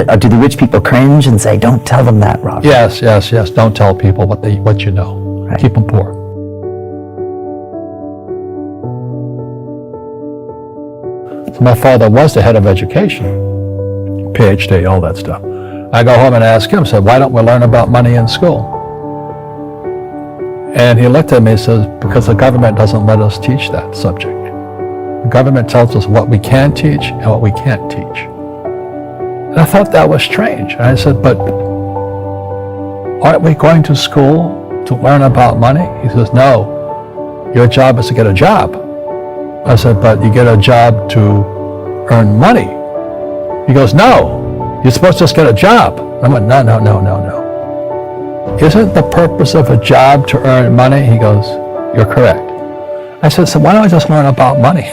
Do the rich people cringe and say, don't tell them that, Robert? Yes. Don't tell people what you know. Right. Keep them poor. So my father was the head of education, PhD, all that stuff. I go home and ask him, said, why don't we learn about money in school? And he looked at me and says, because the government doesn't let us teach that subject. The government tells us what we can teach and what we can't teach. And I thought that was strange. And I said, but aren't we going to school to learn about money? He says, no, your job is to get a job. I said, but you get a job to earn money. He goes, no, you're supposed to just get a job. I went, no. Isn't the purpose of a job to earn money? He goes, you're correct. I said, so why don't I just learn about money?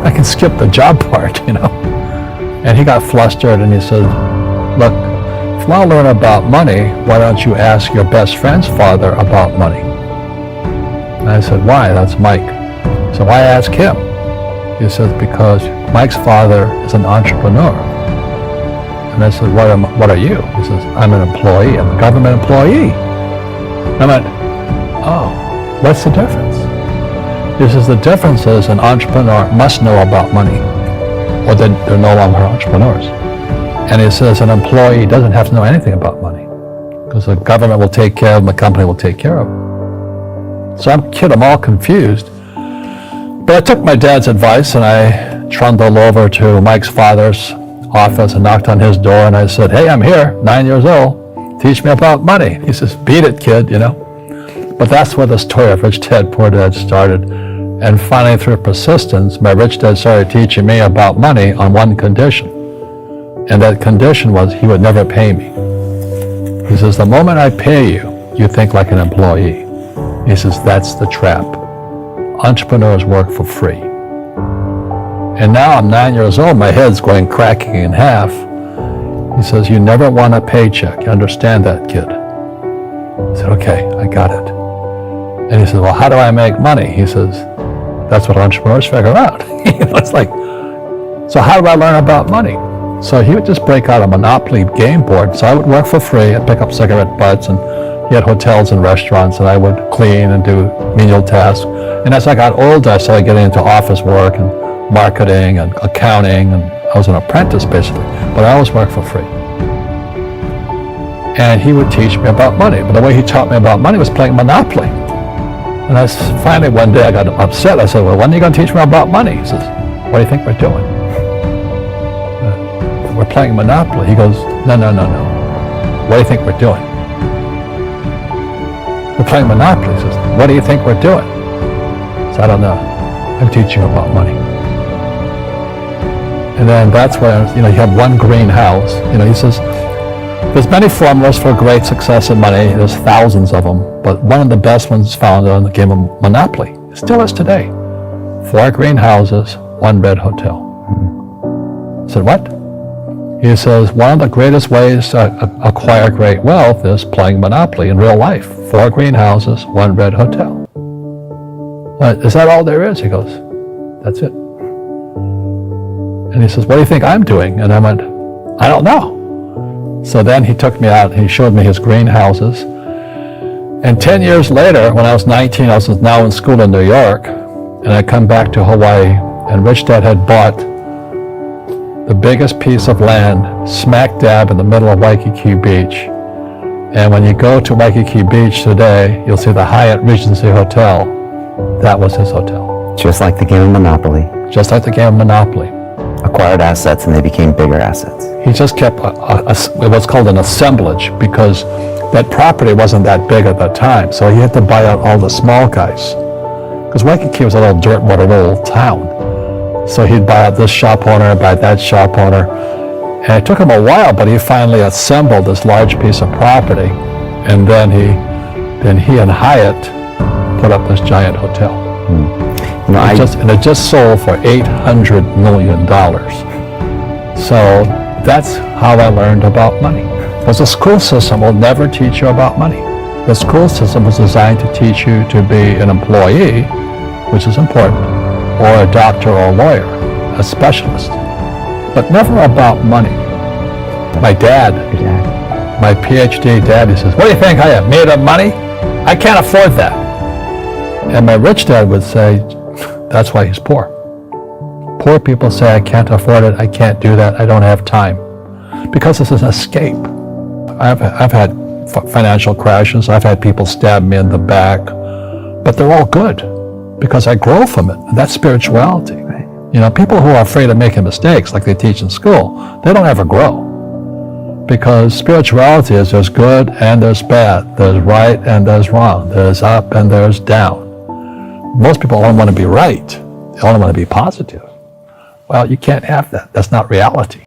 I can skip the job part, And he got flustered and he said, look, if you want to learn about money, why don't you ask your best friend's father about money? And I said, why? That's Mike. So why ask him? He says, because Mike's father is an entrepreneur. And I said, what are you? He says, I'm an employee. I'm a government employee. I went, oh, what's the difference? He says, the difference is an entrepreneur must know about money, or they're no longer entrepreneurs. And he says an employee doesn't have to know anything about money, because the government will take care of them, the company will take care of them. So I'm all confused. But I took my dad's advice and I trundled over to Mike's father's office and knocked on his door and I said, hey, I'm here, 9 years old, teach me about money. He says, beat it, kid, But that's where the story of Rich Dad, Poor Dad started. And finally, through persistence, my rich dad started teaching me about money on one condition. And that condition was he would never pay me. He says, the moment I pay you, you think like an employee. He says, that's the trap. Entrepreneurs work for free. And now I'm 9 years old, my head's going cracking in half. He says, you never want a paycheck. You understand that, kid? I said, okay, I got it. And he says, well, how do I make money? He says, that's what entrepreneurs figure out. It's like, so how do I learn about money? So he would just break out a Monopoly game board. So I would work for free and pick up cigarette butts, and he had hotels and restaurants, and I would clean and do menial tasks. And as I got older, I started getting into office work and marketing and accounting, and I was an apprentice basically, but I always worked for free. And he would teach me about money, but the way he taught me about money was playing Monopoly. And finally one day I got upset. I said, well, when are you going to teach me about money? He says, what do you think we're doing? We're playing Monopoly. He goes, no. What do you think we're doing? We're playing Monopoly. He says, what do you think we're doing? I said, I don't know. I'm teaching you about money. And then that's where, you have one greenhouse. He says, there's many formulas for great success in money. There's thousands of them, but one of the best ones found on the game of Monopoly. It still is today. 4 greenhouses, 1 red hotel. I said, what? He says, one of the greatest ways to acquire great wealth is playing Monopoly in real life. 4 greenhouses, 1 red hotel. Is that all there is? He goes, that's it. And he says, what do you think I'm doing? And I went, I don't know. So then he took me out and he showed me his greenhouses. And 10 years later, when I was 19, I was now in school in New York, and I come back to Hawaii, and Rich Dad had bought the biggest piece of land smack dab in the middle of Waikiki Beach. And when you go to Waikiki Beach today, you'll see the Hyatt Regency Hotel. That was his hotel. Just like the game of Monopoly. Just like the game of Monopoly. Acquired assets and they became bigger assets. He just kept what's called an assemblage, because that property wasn't that big at that time. So he had to buy out all the small guys. Because Waikiki was a little dirt-water little town. So he'd buy out this shop owner, buy that shop owner. And it took him a while, but he finally assembled this large piece of property. And then he and Hyatt put up this giant hotel. And it just sold for $800 million. So that's how I learned about money. Because the school system will never teach you about money. The school system was designed to teach you to be an employee, which is important, or a doctor or a lawyer, a specialist, but never about money. My dad, Your dad. my PhD dad, he says, what do you think I am, made of money? I can't afford that. And my rich dad would say, that's why he's poor. Poor people say, I can't afford it, I can't do that, I don't have time. Because it's an escape. I've had financial crashes, I've had people stab me in the back, but they're all good because I grow from it. And that's spirituality. Right. You know, people who are afraid of making mistakes, like they teach in school, they don't ever grow. Because spirituality is there's good and there's bad, there's right and there's wrong, there's up and there's down. Most people only want to be right, they only want to be positive. Well, you can't have that. That's not reality.